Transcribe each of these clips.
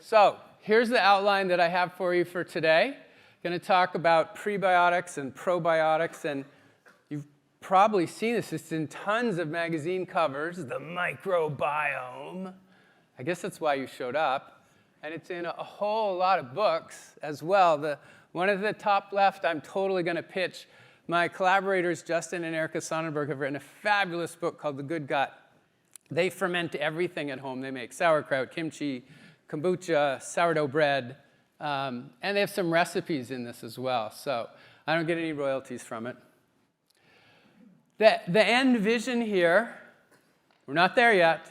So here's the outline that I have for you for today. I'm going to talk about prebiotics and probiotics, and you've probably seen this. It's in tons of magazine covers, the microbiome. I guess that's why you showed up. And it's in a whole lot of books as well. One at the top left, I'm totally going to pitch. My collaborators, Justin and Erica Sonnenberg, have written a fabulous book called The Good Gut. They ferment everything at home. They make sauerkraut, kimchi, kombucha, sourdough bread, and they have some recipes in this as well. So I don't get any royalties from it. The end vision here, we're not there yet.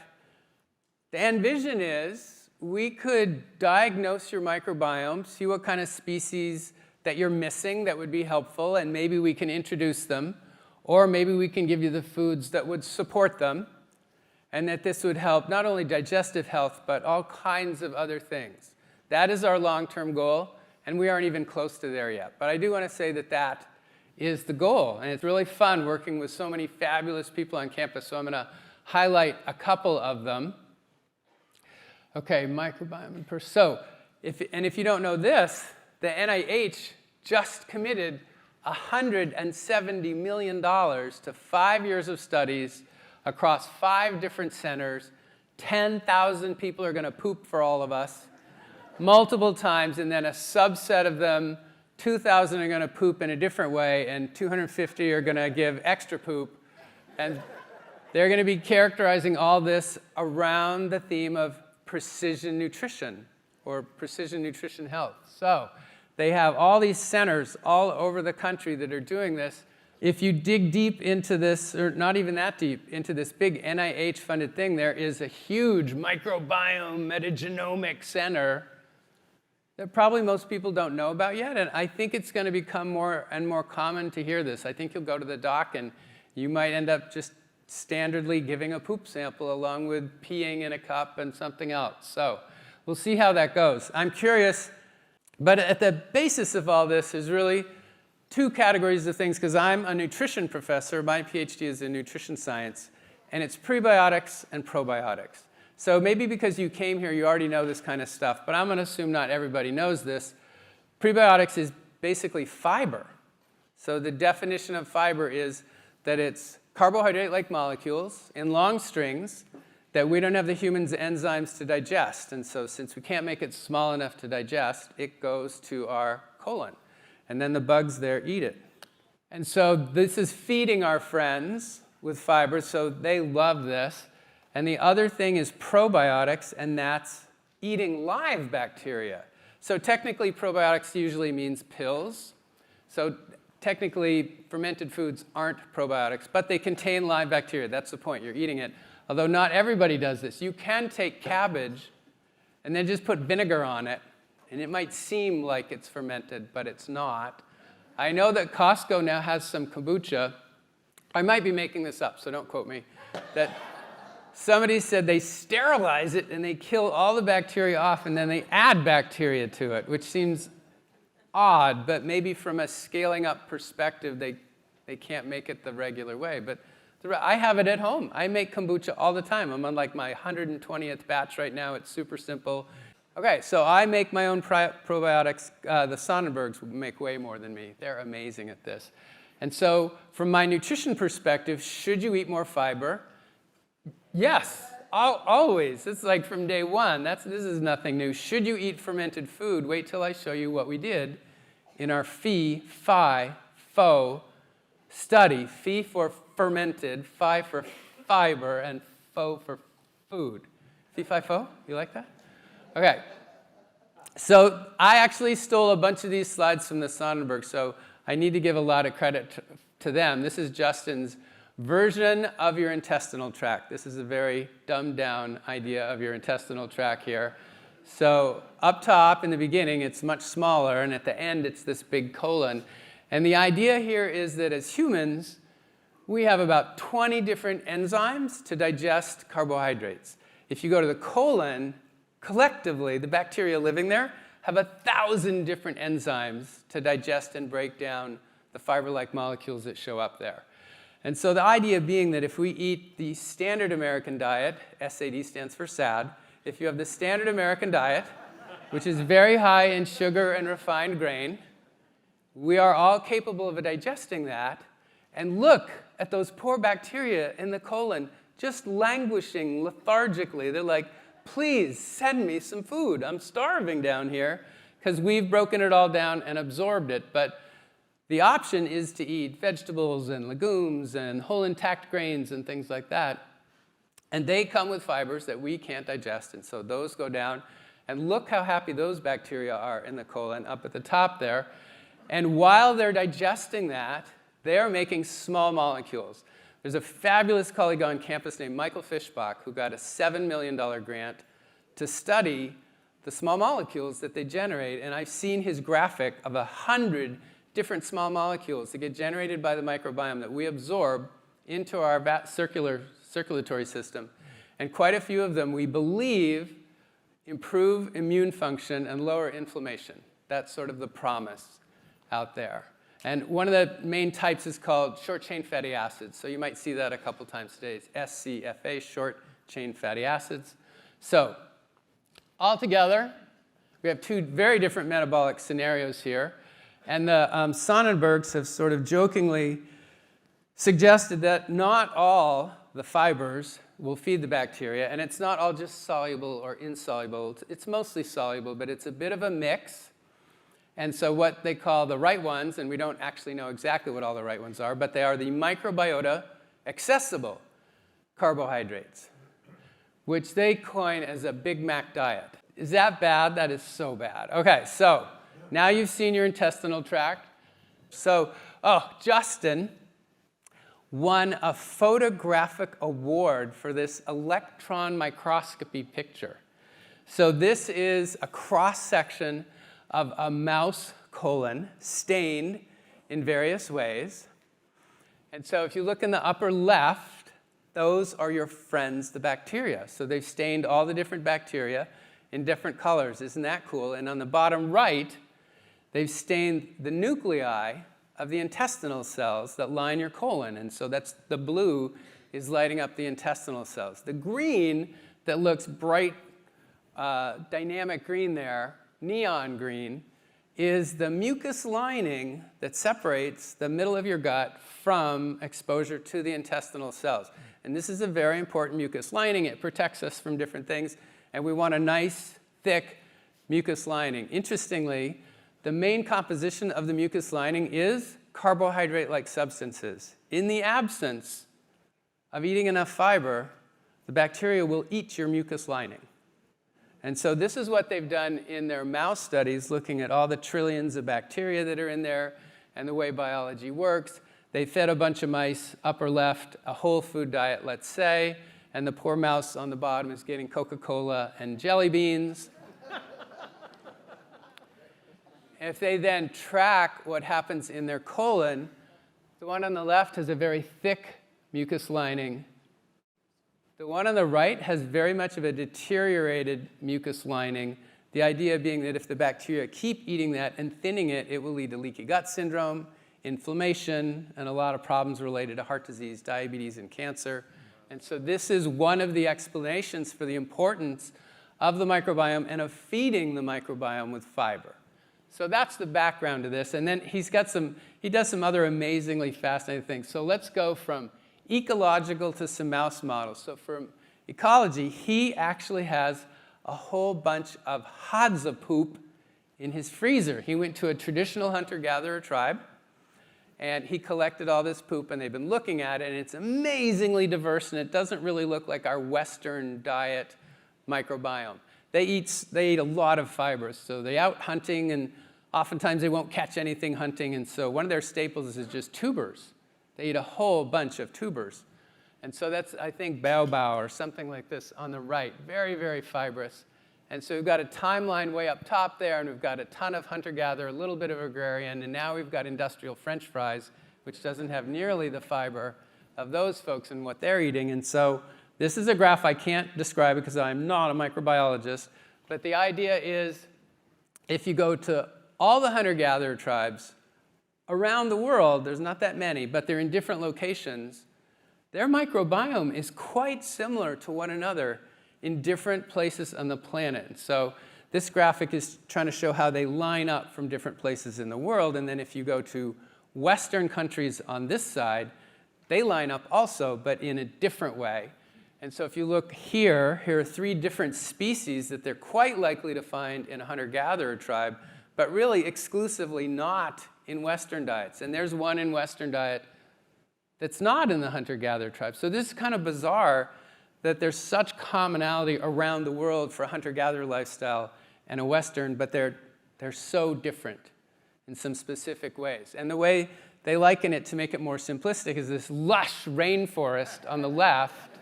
The end vision is we could diagnose your microbiome, see what kind of species that you're missing that would be helpful, and maybe we can introduce them, or maybe we can give you the foods that would support them, and that this would help not only digestive health, but all kinds of other things. That is our long-term goal, and we aren't even close to there yet. But I do want to say that that is the goal, and it's really fun working with so many fabulous people on campus, so I'm going to highlight a couple of them. Okay, microbiome. So, if you don't know this, the NIH just committed $170 million to 5 years of studies across 5 different centers. 10,000 people are going to poop for all of us multiple times, and then a subset of them, 2,000 are going to poop in a different way, and 250 are going to give extra poop. And they're going to be characterizing all this around the theme of precision nutrition, or precision nutrition health. So they have all these centers all over the country that are doing this. If you dig deep into this, or not even that deep, into this big NIH-funded thing, there is a huge microbiome metagenomic center that probably most people don't know about yet, and I think it's going to become more and more common to hear this. I think you'll go to the doc and you might end up just standardly giving a poop sample along with peeing in a cup and something else. So we'll see how that goes. I'm curious, but at the basis of all this is really 2 categories of things, because I'm a nutrition professor. My PhD is in nutrition science, and it's prebiotics and probiotics. So maybe because you came here, you already know this kind of stuff, but I'm going to assume not everybody knows this. Prebiotics is basically fiber. So the definition of fiber is that it's carbohydrate-like molecules in long strings that we don't have the human's enzymes to digest. And so since we can't make it small enough to digest, it goes to our colon. And then the bugs there eat it. And so this is feeding our friends with fiber, so they love this. And the other thing is probiotics, and that's eating live bacteria. So technically, probiotics usually means pills. So technically, fermented foods aren't probiotics, but they contain live bacteria. That's the point. You're eating it. Although not everybody does this. You can take cabbage and then just put vinegar on it, and it might seem like it's fermented, but it's not. I know that Costco now has some kombucha. I might be making this up, so don't quote me. That somebody said they sterilize it and they kill all the bacteria off, and then they add bacteria to it, which seems odd, but maybe from a scaling up perspective, they can't make it the regular way. But I have it at home. I make kombucha all the time. I'm on like my 120th batch right now. It's super simple. Okay, so I make my own probiotics. The Sonnenbergs make way more than me. They're amazing at this. And so from my nutrition perspective, should you eat more fiber? Yes, always. It's like from day one. This is nothing new. Should you eat fermented food? Wait till I show you what we did in our Fi-Fo study. Fi for fermented, Fi for fiber, and Fo for food. Fi-Fi-Fo? You like that? Okay. So I actually stole a bunch of these slides from the Sonnenberg, so I need to give a lot of credit to them. This is Justin's version of your intestinal tract. This is a very dumbed down idea of your intestinal tract here. So up top in the beginning, it's much smaller, and at the end, it's this big colon. And the idea here is that as humans, we have about 20 different enzymes to digest carbohydrates. If you go to the colon, collectively, the bacteria living there have 1,000 different enzymes to digest and break down the fiber-like molecules that show up there. And so the idea being that if we eat the standard American diet, SAD stands for SAD, if you have the standard American diet, which is very high in sugar and refined grain. We are all capable of digesting that. And look at those poor bacteria in the colon just languishing lethargically. They're like, please send me some food. I'm starving down here, because we've broken it all down and absorbed it. But the option is to eat vegetables and legumes and whole intact grains and things like that. And they come with fibers that we can't digest, and so those go down. And look how happy those bacteria are in the colon up at the top there. And while they're digesting that, they are making small molecules. There's a fabulous colleague on campus named Michael Fischbach who got a $7 million grant to study the small molecules that they generate. And I've seen his graphic of 100 different small molecules that get generated by the microbiome that we absorb into our circulatory system. And quite a few of them, we believe, improve immune function and lower inflammation. That's sort of the promise out there. And one of the main types is called short-chain fatty acids. So you might see that a couple times today. It's SCFA, short-chain fatty acids. So altogether, we have two very different metabolic scenarios here. And the Sonnenbergs have sort of jokingly suggested that not all the fibers will feed the bacteria, and it's not all just soluble or insoluble. It's mostly soluble, but it's a bit of a mix. And so what they call the right ones, and we don't actually know exactly what all the right ones are, but they are the microbiota accessible carbohydrates, which they coin as a Big Mac diet. Is that bad? That is so bad. Okay, so now you've seen your intestinal tract. So, Justin won a photographic award for this electron microscopy picture. So this is a cross-section of a mouse colon stained in various ways. And so if you look in the upper left, those are your friends, the bacteria. So they've stained all the different bacteria in different colors. Isn't that cool? And on the bottom right, they've stained the nuclei of the intestinal cells that line your colon. And so that's the blue is lighting up the intestinal cells. The green that looks bright, dynamic green there, neon green, is the mucus lining that separates the middle of your gut from exposure to the intestinal cells. And this is a very important mucus lining. It protects us from different things. And we want a nice, thick mucus lining. Interestingly, the main composition of the mucus lining is carbohydrate-like substances. In the absence of eating enough fiber, the bacteria will eat your mucus lining. And so this is what they've done in their mouse studies, looking at all the trillions of bacteria that are in there and the way biology works. They fed a bunch of mice, upper left, a whole food diet, let's say, and the poor mouse on the bottom is getting Coca-Cola and jelly beans. If they then track what happens in their colon, the one on the left has a very thick mucus lining. The one on the right has very much of a deteriorated mucus lining, the idea being that if the bacteria keep eating that and thinning it, it will lead to leaky gut syndrome, inflammation, and a lot of problems related to heart disease, diabetes, and cancer. And so this is one of the explanations for the importance of the microbiome and of feeding the microbiome with fiber. So that's the background to this. And then he does some other amazingly fascinating things. So let's go from ecological to some mouse models. So for ecology, he actually has a whole bunch of Hadza poop in his freezer. He went to a traditional hunter-gatherer tribe, and he collected all this poop, and they've been looking at it, and it's amazingly diverse, and it doesn't really look like our Western diet microbiome. They eat a lot of fibers, so they're out hunting, and oftentimes they won't catch anything hunting, and so one of their staples is just tubers. They eat a whole bunch of tubers. And so that's, I think, baobab or something like this on the right. Very, very fibrous. And so we've got a timeline way up top there, and we've got a ton of hunter-gatherer, a little bit of agrarian, and now we've got industrial French fries, which doesn't have nearly the fiber of those folks and what they're eating. And so this is a graph I can't describe because I'm not a microbiologist, but the idea is if you go to all the hunter-gatherer tribes around the world, there's not that many, but they're in different locations, their microbiome is quite similar to one another in different places on the planet. So This graphic is trying to show how they line up from different places in the world. And then if you go to Western countries on this side, they line up also, but in a different way. And so if you look here are 3 different species that they're quite likely to find in a hunter-gatherer tribe, but really exclusively not in Western diets. And there's one in Western diet that's not in the hunter-gatherer tribe. So this is kind of bizarre that there's such commonality around the world for a hunter-gatherer lifestyle and a Western, but they're so different in some specific ways. And the way they liken it to make it more simplistic is this lush rainforest on the left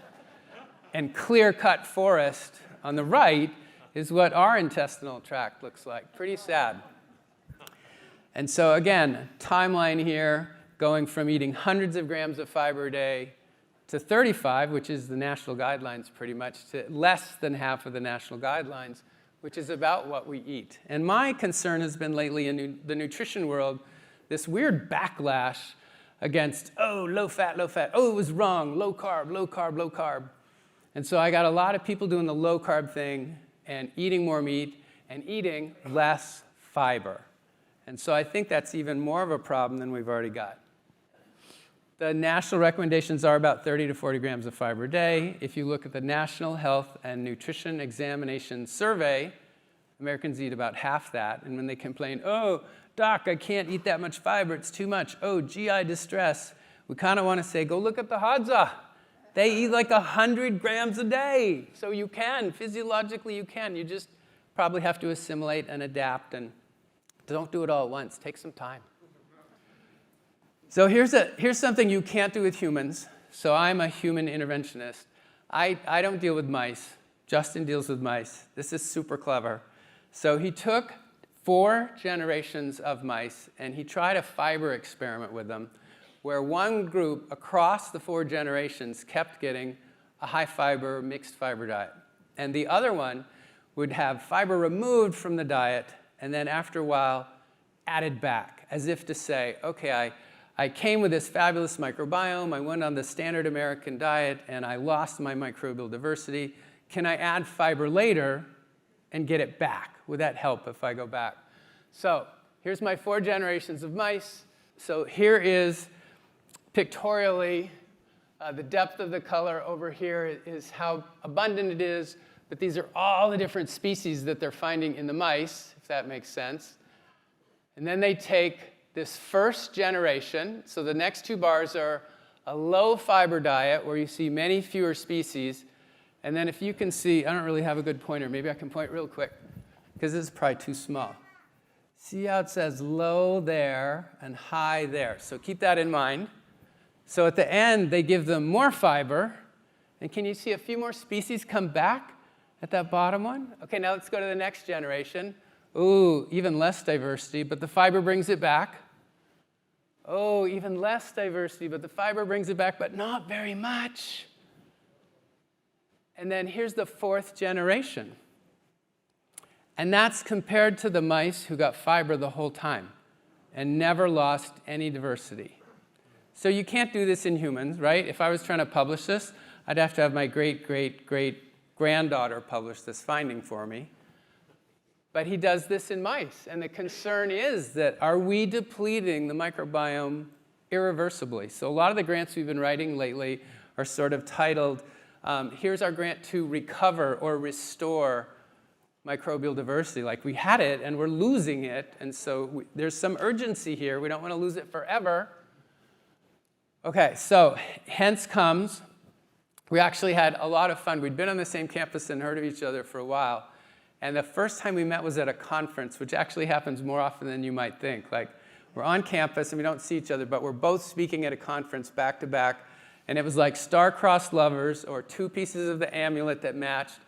and clear-cut forest on the right is what our intestinal tract looks like. Pretty sad. And so again, timeline here, going from eating hundreds of grams of fiber a day to 35, which is the national guidelines pretty much, to less than half of the national guidelines, which is about what we eat. And my concern has been lately in the nutrition world, this weird backlash against, oh, low fat, oh, it was wrong, low carb, low carb, low carb. And so I got a lot of people doing the low carb thing and eating more meat and eating less fiber. And so I think that's even more of a problem than we've already got. The national recommendations are about 30 to 40 grams of fiber a day. If you look at the National Health and Nutrition Examination Survey, Americans eat about half that. And when they complain, oh, doc, I can't eat that much fiber, it's too much. Oh, GI distress. We kind of want to say, go look at the Hadza. They eat like 100 grams a day. So you can, physiologically you can. You just probably have to assimilate and adapt, and don't do it all at once. Take some time. So here's something you can't do with humans. So I'm a human interventionist. I don't deal with mice. Justin deals with mice. This is super clever. So he took 4 generations of mice, and he tried a fiber experiment with them, where one group across the 4 generations kept getting a high-fiber, mixed-fiber diet. And the other one would have fiber removed from the diet, and then after a while, added back, as if to say, okay, I came with this fabulous microbiome, I went on the standard American diet, and I lost my microbial diversity. Can I add fiber later and get it back? Would that help if I go back? So here's my 4 generations of mice. So here is pictorially the depth of the color. Over here is how abundant it is, but these are all the different species that they're finding in the mice, if that makes sense. And then they take this first generation, so the next 2 bars are a low fiber diet where you see many fewer species. And then if you can see, I don't really have a good pointer. Maybe I can point real quick, because this is probably too small. See how it says low there and high there. So keep that in mind. So at the end, they give them more fiber. And can you see a few more species come back at that bottom one? OK, now let's go to the next generation. Ooh, even less diversity, but the fiber brings it back. Oh, even less diversity, but the fiber brings it back, but not very much. And then here's the 4th generation. And that's compared to the mice who got fiber the whole time and never lost any diversity. So you can't do this in humans, right? If I was trying to publish this, I'd have to have my great-great-great-granddaughter publish this finding for me. But he does this in mice. And the concern is that, are we depleting the microbiome irreversibly? So a lot of the grants we've been writing lately are sort of titled, here's our grant to recover or restore microbial diversity. Like, we had it, and we're losing it. And so there's some urgency here. We don't want to lose it forever. OK, so hence comes, we actually had a lot of fun. We'd been on the same campus and heard of each other for a while. And the first time we met was at a conference, which actually happens more often than you might think. Like, we're on campus, and we don't see each other, but we're both speaking at a conference back to back. And it was like star-crossed lovers, or 2 pieces of the amulet that matched.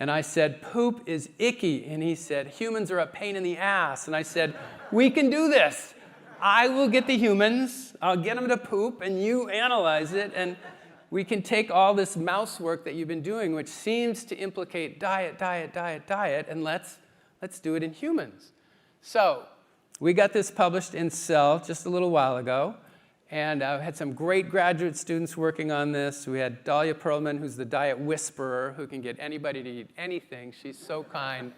And I said, poop is icky. And he said, humans are a pain in the ass. And I said, we can do this. I will get the humans. I'll get them to poop, and you analyze it. And we can take all this mouse work that you've been doing, which seems to implicate diet, and let's do it in humans. So we got this published in Cell just a little while ago. And I had some great graduate students working on this. We had Dahlia Perlman, who's the diet whisperer, who can get anybody to eat anything. She's so kind.